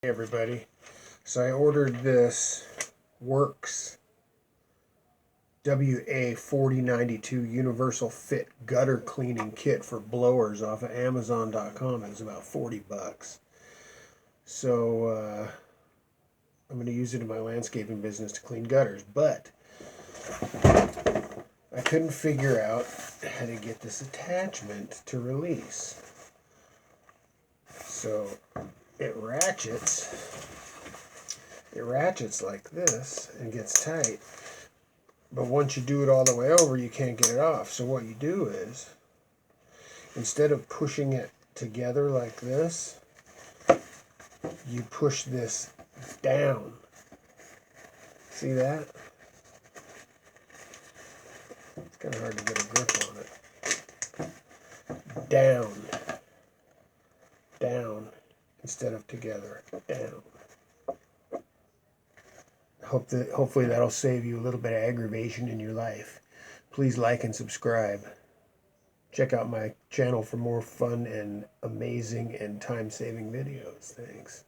Hey everybody, so I ordered this Worx WA4092 Universal Fit Gutter Cleaning Kit for blowers off of Amazon.com. It was about 40 bucks. So I'm going to use it in my landscaping business to clean gutters, but I couldn't figure out how to get this attachment to release. So it ratchets like this and gets tight, but once you do it all the way over, you can't get it off. So what you do is, instead of pushing it together like this, you push this down. See that? It's kind of hard to get a grip on it. Down instead of together. Down. Hopefully that'll save you a little bit of aggravation in your life. Please like and subscribe. Check out my channel for more fun and amazing and time-saving videos. Thanks.